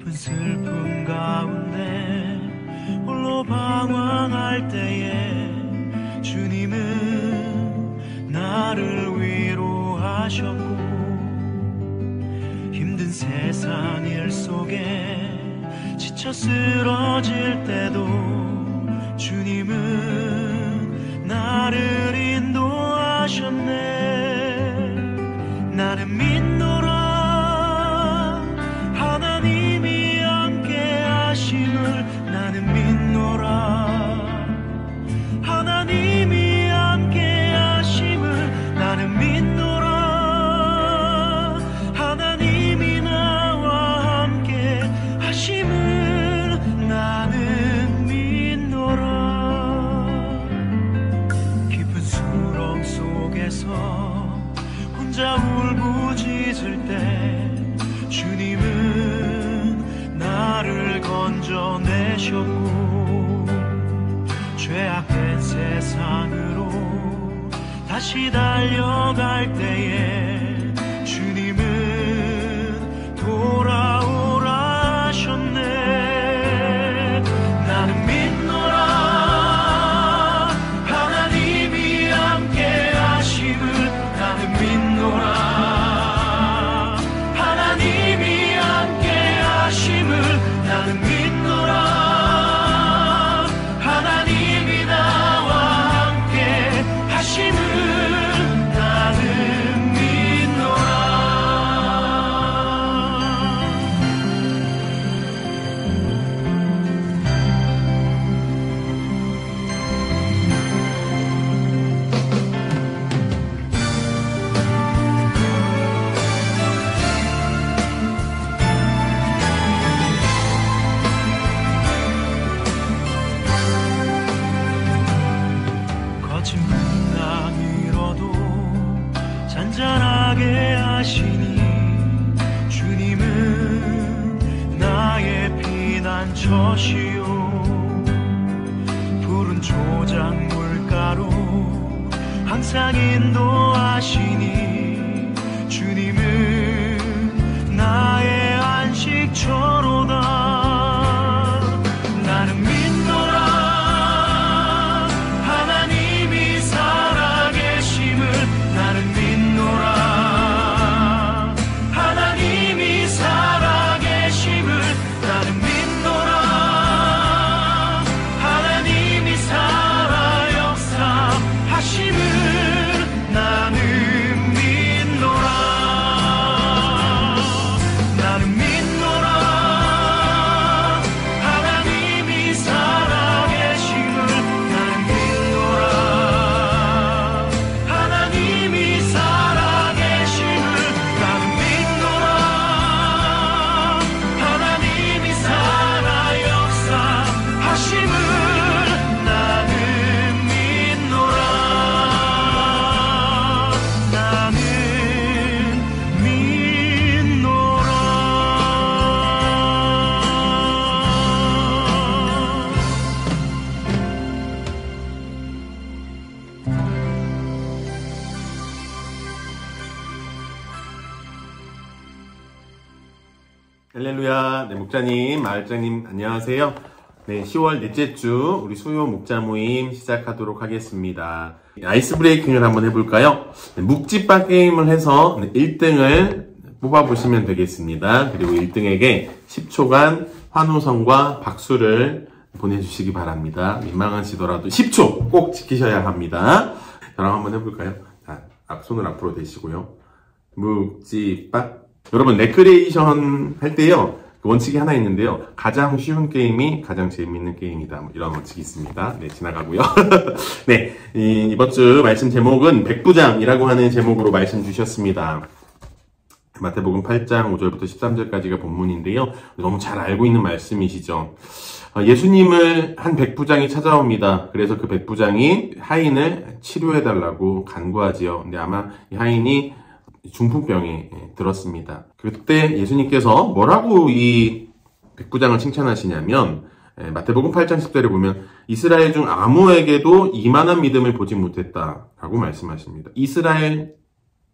깊은 슬픔 가운데 홀로 방황할 때에 주님은 나를 위로하셨고, 힘든 세상 일 속에 지쳐 쓰러질 때도 주님은 나를 인도하셨네. 나는 믿노라 하나님이 함께 하심을. 나는 믿노라 하나님이 함께 하심을. 나는 믿노라 하나님이 나와 함께 하심을. 나는 믿노라. 깊은 수렁 속에서 혼자 울부짖을 때 주님은 나를 건져내셨고, 죄악된 세상으로 다시 달려갈 때에 주님은 돌아오라 하셨네. 나는 믿노라 하나님이 함께 하심을. 나는 믿노라 하나님이 함께 하심을. 나는 믿노라 하나님이 나와 함께 하심을. 나는 믿노라. 거친 풍랑이로도 잔잔하게 하시니 주님은 나의 피난처시요. 푸른 초장 물가로 항상 인도하시니 주님은 나의 안식처로다. 나는 믿노라 하나님이 살아계심을. 나는 믿노라 하나님이 살아계심을. 나는 믿노라 하나님이 살아 역사하심을. 나는 믿노라. 나는 믿노라 하나님이 살아계심을. 나는 믿노라 하나님이 살아계심을. 나는 믿노라 하나님이 살아 역사하심을. 나는 믿노라. 나는 믿노라. 할렐루야. 네, 목자님, 마을장님, 안녕하세요. 네, 10월 넷째 주 우리 수요 목자 모임 시작하도록 하겠습니다. 아이스 브레이킹을 한번 해볼까요? 네, 묵찌빠 게임을 해서 1등을 뽑아보시면 되겠습니다. 그리고 1등에게 10초간 환호성과 박수를 보내주시기 바랍니다. 민망하시더라도 10초 꼭 지키셔야 합니다. 저랑 한번 해볼까요? 자, 손을 앞으로 대시고요. 묵찌빠. 여러분, 레크레이션 할 때요, 원칙이 하나 있는데요. 가장 쉬운 게임이 가장 재미있는 게임이다. 뭐 이런 원칙이 있습니다. 네, 지나가고요. 네, 이번 주 말씀 제목은 백부장이라고 하는 제목으로 말씀 주셨습니다. 마태복음 8장 5절부터 13절까지가 본문인데요. 너무 잘 알고 있는 말씀이시죠. 예수님을 한 백부장이 찾아옵니다. 그래서 그 백부장이 하인을 치료해달라고 간구하지요. 근데 아마 이 하인이 중풍병이 들었습니다. 그때 예수님께서 뭐라고 이 백부장을 칭찬하시냐면, 마태복음 8장 10절에 보면 이스라엘 중 아무에게도 이만한 믿음을 보지 못했다라고 말씀하십니다. 이스라엘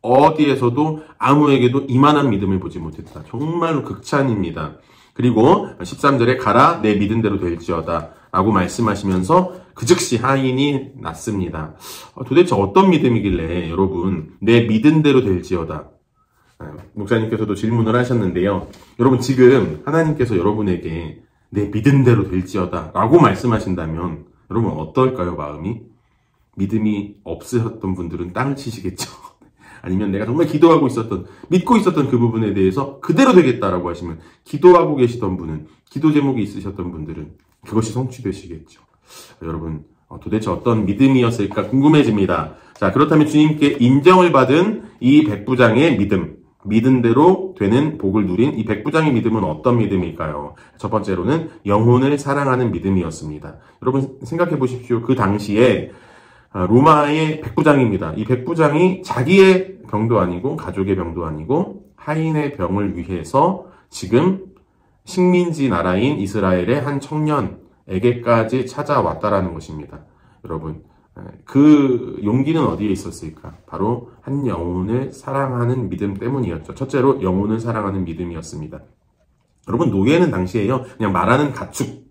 어디에서도 아무에게도 이만한 믿음을 보지 못했다. 정말로 극찬입니다. 그리고 13절에 가라 내 믿은 대로 될지어다 라고 말씀하시면서 그 즉시 하인이 났습니다. 도대체 어떤 믿음이길래 여러분 내 믿은 대로 될지어다. 목사님께서도 질문을 하셨는데요. 여러분 지금 하나님께서 여러분에게 내 믿은 대로 될지어다 라고 말씀하신다면 여러분 어떨까요, 마음이? 믿음이 없으셨던 분들은 땅을 치시겠죠. 아니면 내가 정말 기도하고 있었던, 믿고 있었던 그 부분에 대해서 그대로 되겠다라고 하시면, 기도하고 계시던 분은, 기도 제목이 있으셨던 분들은 그것이 성취되시겠죠. 여러분 도대체 어떤 믿음이었을까 궁금해집니다. 자, 그렇다면 주님께 인정을 받은 이 백부장의 믿은 대로 되는 복을 누린 이 백부장의 믿음은 어떤 믿음일까요? 첫 번째로는 영혼을 사랑하는 믿음이었습니다. 여러분 생각해 보십시오. 그 당시에 로마의 백부장입니다. 이 백부장이 자기의 병도 아니고 가족의 병도 아니고 하인의 병을 위해서 지금 식민지 나라인 이스라엘의 한 청년에게까지 찾아왔다라는 것입니다. 여러분 그 용기는 어디에 있었을까? 바로 한 영혼을 사랑하는 믿음 때문이었죠. 첫째로 영혼을 사랑하는 믿음이었습니다. 여러분 노예는 당시에요 그냥 말하는 가축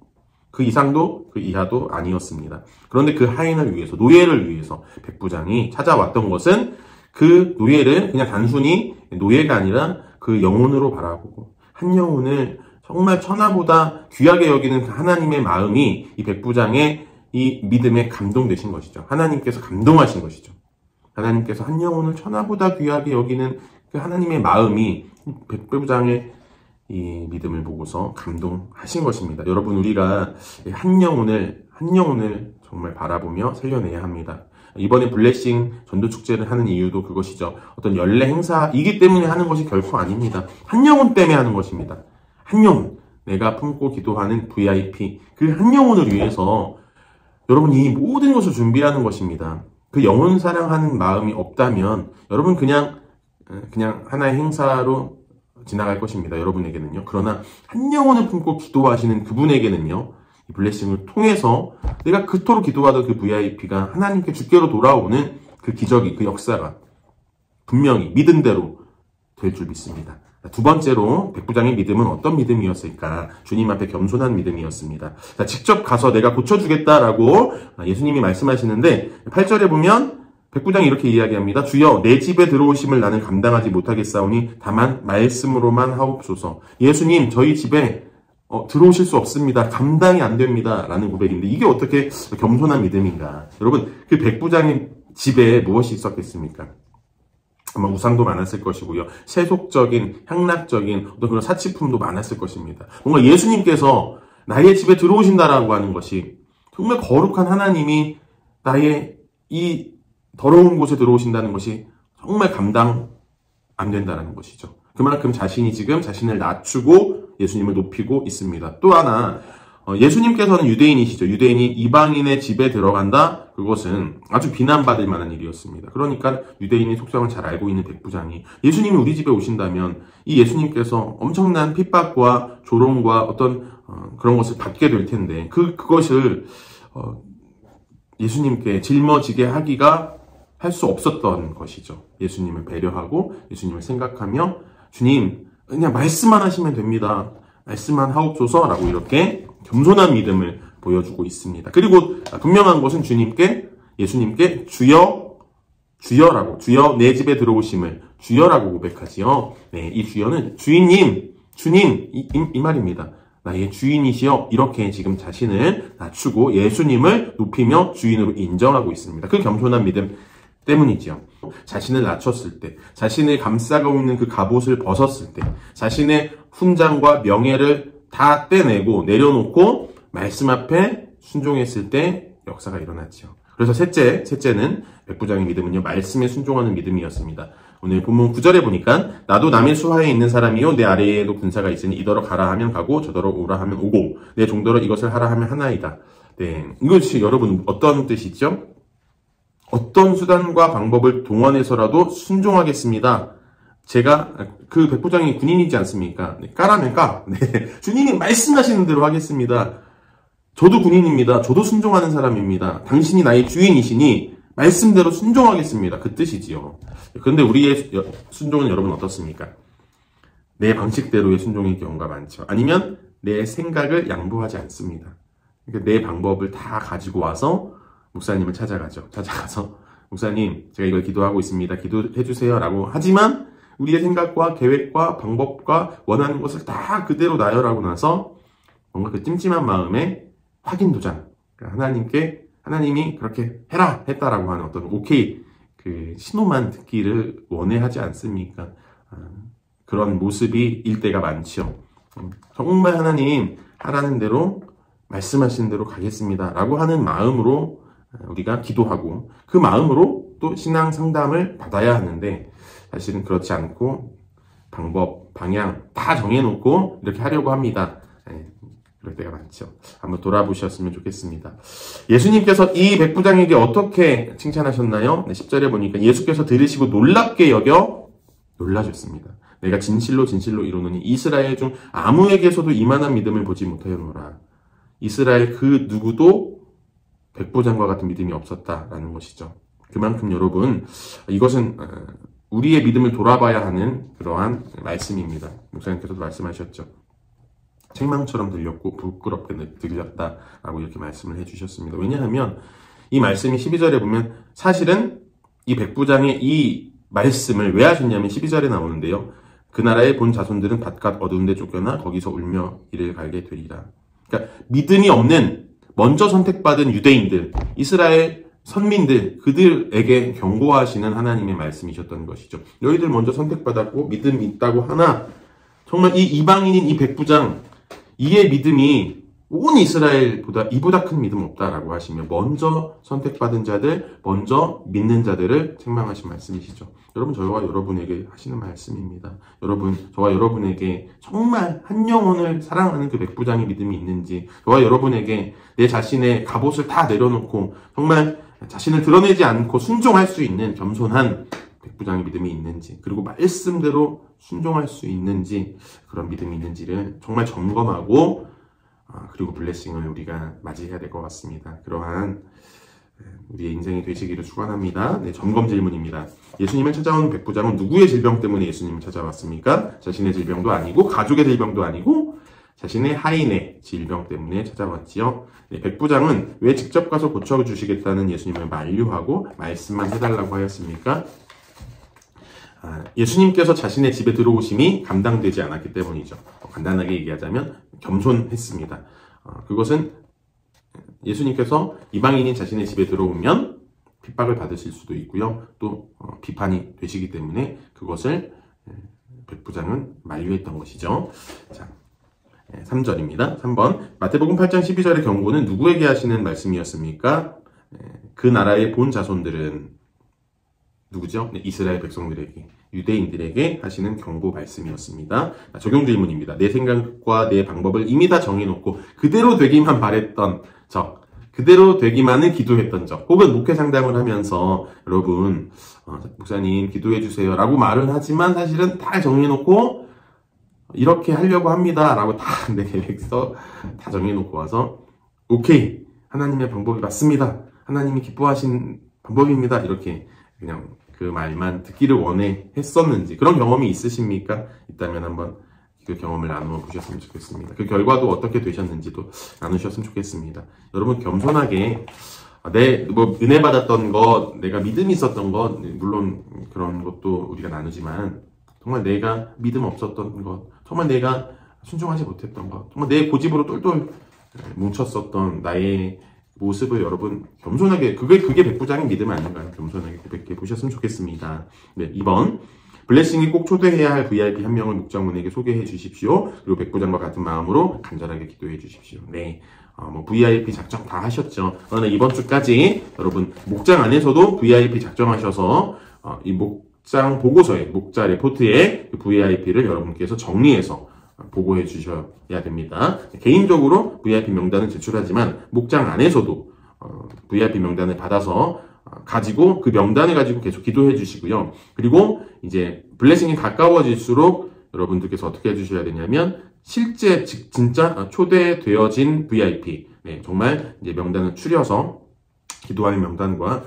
그 이상도 그 이하도 아니었습니다. 그런데 그 하인을 위해서, 노예를 위해서 백부장이 찾아왔던 것은 그 노예를 그냥 단순히 노예가 아니라 그 영혼으로 바라보고 한 영혼을 정말 천하보다 귀하게 여기는 그 하나님의 마음이 이 백부장의 이 믿음에 감동되신 것이죠. 하나님께서 감동하신 것이죠. 하나님께서 한 영혼을 천하보다 귀하게 여기는 그 하나님의 마음이 백부장의 이 믿음을 보고서 감동하신 것입니다. 여러분 우리가 한 영혼을 정말 바라보며 살려내야 합니다. 이번에 블레싱 전도축제를 하는 이유도 그것이죠. 어떤 연례 행사이기 때문에 하는 것이 결코 아닙니다. 한 영혼 때문에 하는 것입니다. 한 영혼, 내가 품고 기도하는 VIP, 그 한 영혼을 위해서 여러분 이 모든 것을 준비하는 것입니다. 그 영혼 사랑하는 마음이 없다면 여러분 그냥 하나의 행사로 지나갈 것입니다. 여러분에게는요. 그러나 한 영혼을 품고 기도하시는 그분에게는요. 이 블레싱을 통해서 내가 그토록 기도하던 그 VIP가 하나님께 주께로 돌아오는 그 기적이, 그 역사가 분명히 믿은 대로 될 줄 믿습니다. 두 번째로 백부장의 믿음은 어떤 믿음이었을까? 주님 앞에 겸손한 믿음이었습니다. 자, 직접 가서 내가 고쳐주겠다라고 예수님이 말씀하시는데 8절에 보면 백부장이 이렇게 이야기합니다. 주여 내 집에 들어오심을 나는 감당하지 못하겠사오니 다만 말씀으로만 하옵소서. 예수님 저희 집에 들어오실 수 없습니다. 감당이 안 됩니다. 라는 고백인데 이게 어떻게 겸손한 믿음인가? 여러분 그 백부장의 집에 무엇이 있었겠습니까? 아마 우상도 많았을 것이고요. 세속적인, 향락적인 어떤 그런 사치품도 많았을 것입니다. 뭔가 예수님께서 나의 집에 들어오신다라고 하는 것이 정말 거룩한 하나님이 나의 이 더러운 곳에 들어오신다는 것이 정말 감당 안 된다는 것이죠. 그만큼 자신이 지금 자신을 낮추고 예수님을 높이고 있습니다. 또 하나 예수님께서는 유대인이시죠. 유대인이 이방인의 집에 들어간다? 그것은 아주 비난받을 만한 일이었습니다. 그러니까 유대인의 속성을 잘 알고 있는 백부장이 예수님이 우리 집에 오신다면 이 예수님께서 엄청난 핍박과 조롱과 어떤 그런 것을 받게 될 텐데 그것을 예수님께 짊어지게 하기가 할 수 없었던 것이죠. 예수님을 배려하고 예수님을 생각하며 주님 그냥 말씀만 하시면 됩니다. 말씀만 하옵소서라고 이렇게 겸손한 믿음을 보여주고 있습니다. 그리고 분명한 것은 예수님께 주여라고 주여 내 집에 들어오심을 주여라고 고백하지요. 네, 이 주여는 주님 이 말입니다. 나의 주인이시여 이렇게 지금 자신을 낮추고 예수님을 높이며 주인으로 인정하고 있습니다. 그 겸손한 믿음 때문이지요. 자신을 낮췄을 때, 자신을 감싸고 있는 그 갑옷을 벗었을 때, 자신의 훈장과 명예를 다 떼내고 내려놓고 말씀 앞에 순종했을 때 역사가 일어났죠. 그래서 셋째는 백부장의 믿음은요, 말씀에 순종하는 믿음이었습니다. 오늘 본문 9절에 보니까 나도 남의 수하에 있는 사람이요 내 아래에도 군사가 있으니 이더러 가라 하면 가고 저더러 오라 하면 오고 내 종더러 이것을 하라 하면 하나이다. 네, 이것이 여러분 어떤 뜻이죠? 어떤 수단과 방법을 동원해서라도 순종하겠습니다. 제가 그 백부장이 군인이지 않습니까? 네, 까라면 까. 네, 주님이 말씀하시는 대로 하겠습니다. 저도 군인입니다. 저도 순종하는 사람입니다. 당신이 나의 주인이시니 말씀대로 순종하겠습니다. 그 뜻이지요. 그런데 우리의 순종은 여러분 어떻습니까? 내 방식대로의 순종의 경우가 많죠. 아니면 내 생각을 양보하지 않습니다. 그러니까 내 방법을 다 가지고 와서 목사님을 찾아가죠. 찾아가서 목사님, 제가 이걸 기도하고 있습니다. 기도해 주세요. 라고 하지만 우리의 생각과 계획과 방법과 원하는 것을 다 그대로 나열하고 나서 뭔가 그 찜찜한 마음에 확인 도장. 그러니까 하나님이 그렇게 해라! 했다라고 하는 어떤 오케이, 그 신호만 듣기를 원해하지 않습니까? 그런 모습이 일 때가 많죠. 정말 하나님 하라는 대로 말씀하신 대로 가겠습니다. 라고 하는 마음으로 우리가 기도하고 그 마음으로 또 신앙 상담을 받아야 하는데 사실은 그렇지 않고 방법, 방향 다 정해놓고 이렇게 하려고 합니다. 그럴 때가 많죠. 한번 돌아보셨으면 좋겠습니다. 예수님께서 이 백부장에게 어떻게 칭찬하셨나요? 10절에 보니까 예수께서 들으시고 놀랍게 여겨 놀라셨습니다. 내가 진실로 이루노니 이스라엘 중 아무에게서도 이만한 믿음을 보지 못하였노라. 이스라엘 그 누구도 백부장과 같은 믿음이 없었다라는 것이죠. 그만큼 여러분, 이것은 우리의 믿음을 돌아봐야 하는 그러한 말씀입니다. 목사님께서도 말씀하셨죠. 책망처럼 들렸고 부끄럽게 들렸다라고 이렇게 말씀을 해주셨습니다. 왜냐하면 이 말씀이 12절에 보면 사실은 이 백부장의 이 말씀을 왜 하셨냐면 12절에 나오는데요. 그 나라의 본 자손들은 바깥 어두운 데 쫓겨나 거기서 울며 이를 갈게 되리라. 그러니까 믿음이 없는 먼저 선택받은 유대인들, 이스라엘 선민들, 그들에게 경고하시는 하나님의 말씀이셨던 것이죠. 너희들 먼저 선택받았고 믿음이 있다고 하나 정말 이 이방인인 이 백부장, 이의 믿음이 온 이스라엘보다 이보다 큰 믿음 없다라고 하시며 먼저 선택받은 자들, 먼저 믿는 자들을 책망하신 말씀이시죠. 여러분, 저와 여러분에게 하시는 말씀입니다. 여러분, 저와 여러분에게 정말 한 영혼을 사랑하는 그 백부장의 믿음이 있는지, 저와 여러분에게 내 자신의 갑옷을 다 내려놓고 정말 자신을 드러내지 않고 순종할 수 있는 겸손한 백부장의 믿음이 있는지, 그리고 말씀대로 순종할 수 있는지, 그런 믿음이 있는지를 정말 점검하고 그리고 블레싱을 우리가 맞이해야 될 것 같습니다. 그러한 우리의 인생이 되시기를 축원합니다. 네, 점검 질문입니다. 예수님을 찾아온 백부장은 누구의 질병 때문에 예수님을 찾아왔습니까? 자신의 질병도 아니고 가족의 질병도 아니고 자신의 하인의 질병 때문에 찾아왔지요. 네, 백부장은 왜 직접 가서 고쳐주시겠다는 예수님을 만류하고 말씀만 해달라고 하였습니까? 예수님께서 자신의 집에 들어오심이 감당되지 않았기 때문이죠. 간단하게 얘기하자면 겸손했습니다. 그것은 예수님께서 이방인이 자신의 집에 들어오면 핍박을 받으실 수도 있고요. 또 비판이 되시기 때문에 그것을 백부장은 만류했던 것이죠. 자, 3절입니다. 3번 마태복음 8장 12절의 경고는 누구에게 하시는 말씀이었습니까? 그 나라의 본 자손들은 누구죠? 네, 이스라엘 백성들에게, 유대인들에게 하시는 경고 말씀이었습니다. 적용 질문입니다. 내 생각과 내 방법을 이미 다 정해놓고 그대로 되기만 바랬던 적, 그대로 되기만을 기도했던 적, 혹은 목회 상담을 하면서 여러분, 목사님 기도해 주세요 라고 말을 하지만 사실은 다 정해놓고 이렇게 하려고 합니다 라고 다 내 계획서 다 정해놓고 와서 오케이, 하나님의 방법이 맞습니다, 하나님이 기뻐하신 방법입니다, 이렇게 그냥 그 말만 듣기를 원해 했었는지, 그런 경험이 있으십니까? 있다면 한번 그 경험을 나누어 보셨으면 좋겠습니다. 그 결과도 어떻게 되셨는지도 나누셨으면 좋겠습니다. 여러분, 겸손하게 은혜 받았던 것, 내가 믿음이 있었던 것, 물론 그런 것도 우리가 나누지만 정말 내가 믿음 없었던 것, 정말 내가 순종하지 못했던 것, 정말 내 고집으로 똘똘 뭉쳤었던 나의 모습을 여러분 겸손하게, 그게 백부장의 믿음 아닌가요? 겸손하게 고백해 보셨으면 좋겠습니다. 네, 2번 블레싱이 꼭 초대해야 할 VIP 한 명을 목장군에게 소개해 주십시오. 그리고 백부장과 같은 마음으로 간절하게 기도해 주십시오. 네, VIP 작정 다 하셨죠. 그러나 이번 주까지 여러분 목장 안에서도 VIP 작정하셔서 이 목장 보고서에, 목자 레포트에 VIP를 여러분께서 정리해서 보고해 주셔야 됩니다. 개인적으로 VIP 명단을 제출하지만 목장 안에서도 VIP 명단을 받아서 가지고 그 명단을 가지고 계속 기도해 주시고요. 그리고 이제 블레싱이 가까워질수록 여러분들께서 어떻게 해주셔야 되냐면 실제 진짜 초대되어진 VIP, 네, 정말 이제 명단을 추려서 기도할 명단과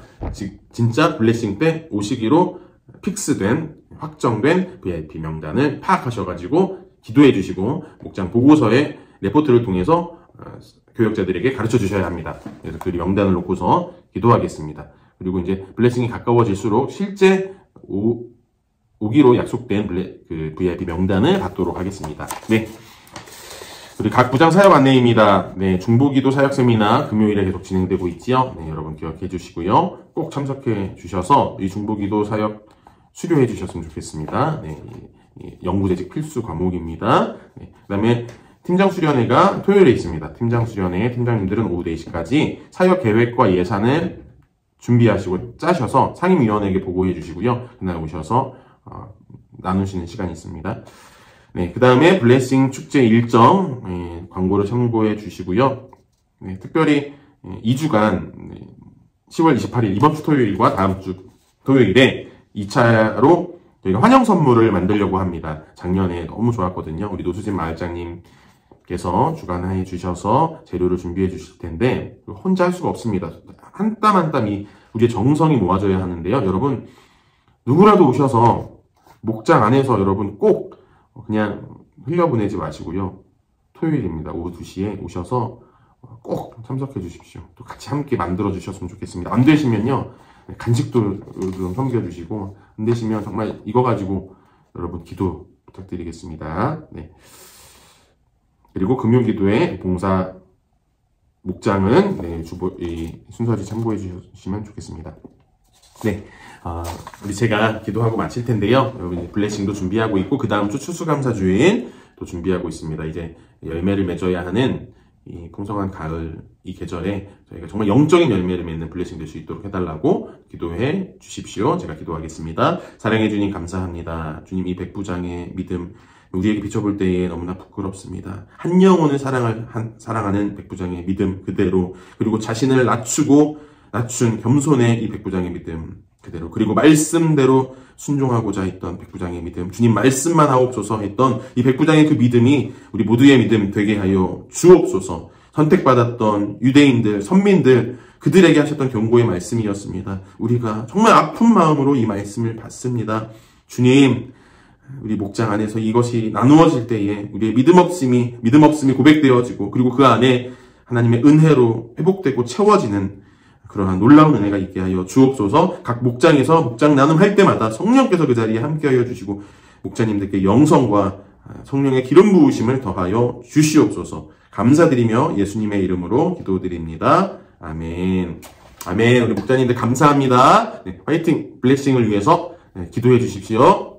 진짜 블레싱 때 오시기로 픽스된 확정된 VIP 명단을 파악하셔가지고 기도해 주시고 목장 보고서의 레포트를 통해서 교역자들에게 가르쳐 주셔야 합니다. 그래서 그 명단을 놓고서 기도하겠습니다. 그리고 이제 블레싱이 가까워질수록 실제 오기로 약속된 그 VIP 명단을 받도록 하겠습니다. 네. 그리고 각 부장 사역 안내입니다. 네, 중보기도 사역 세미나 금요일에 계속 진행되고 있지요. 네, 여러분 기억해 주시고요. 꼭 참석해 주셔서 이 중보기도 사역 수료해 주셨으면 좋겠습니다. 네, 영구재직 필수 과목입니다. 네, 그 다음에 팀장 수련회가 토요일에 있습니다. 팀장 수련회 팀장님들은 오후 4시까지 사역 계획과 예산을 준비하시고 짜셔서 상임위원회에게 보고해 주시고요. 그날 오셔서 나누시는 시간이 있습니다. 네, 그 다음에 블레싱 축제 일정 광고를 참고해 주시고요. 네, 특별히 2주간 10월 28일 이번 주 토요일과 다음 주 토요일에 2차로 저희가 환영 선물을 만들려고 합니다. 작년에 너무 좋았거든요. 우리 노수진 마을장님께서 주관해 주셔서 재료를 준비해 주실 텐데 혼자 할 수가 없습니다. 한 땀 한 땀이 우리의 정성이 모아져야 하는데요. 여러분 누구라도 오셔서 목장 안에서 여러분 꼭 그냥 흘려보내지 마시고요. 토요일입니다. 오후 2시에 오셔서 꼭 참석해 주십시오. 또 같이 함께 만들어 주셨으면 좋겠습니다. 안 되시면요. 간식도 좀 섬겨주시고 안 되시면 정말 이거 가지고 여러분 기도 부탁드리겠습니다. 네. 그리고 금요기도의 봉사 목장은 네, 순서지 참고해 주시면 좋겠습니다. 네. 우리 제가 기도하고 마칠 텐데요. 여러분 블레싱도 준비하고 있고 그 다음 주 추수감사주인 또 준비하고 있습니다. 이제 열매를 맺어야 하는 이 풍성한 가을 이 계절에 저희가 정말 영적인 열매를 맺는 블레싱 될 수 있도록 해달라고 기도해 주십시오. 제가 기도하겠습니다. 사랑해 주님 감사합니다. 주님 이 백부장의 믿음 우리에게 비춰볼 때에 너무나 부끄럽습니다. 한 영혼을 사랑하는 백부장의 믿음 그대로 그리고 자신을 낮춘 겸손의 이 백부장의 믿음 그대로 그리고 말씀대로 순종하고자 했던 백부장의 믿음 주님 말씀만 하옵소서 했던 이 백부장의 그 믿음이 우리 모두의 믿음 되게 하여 주옵소서. 선택받았던 유대인들 선민들 그들에게 하셨던 경고의 말씀이었습니다. 우리가 정말 아픈 마음으로 이 말씀을 받습니다. 주님 우리 목장 안에서 이것이 나누어질 때에 우리의 믿음 없음이 고백되어지고 그리고 그 안에 하나님의 은혜로 회복되고 채워지는 그러한 놀라운 은혜가 있게 하여 주옵소서. 각 목장에서 목장 나눔할 때마다 성령께서 그 자리에 함께하여 주시고 목자님들께 영성과 성령의 기름 부으심을 더하여 주시옵소서. 감사드리며 예수님의 이름으로 기도드립니다. 아멘. 아멘. 우리 목자님들 감사합니다. 네, 화이팅 블레싱을 위해서 기도해 주십시오.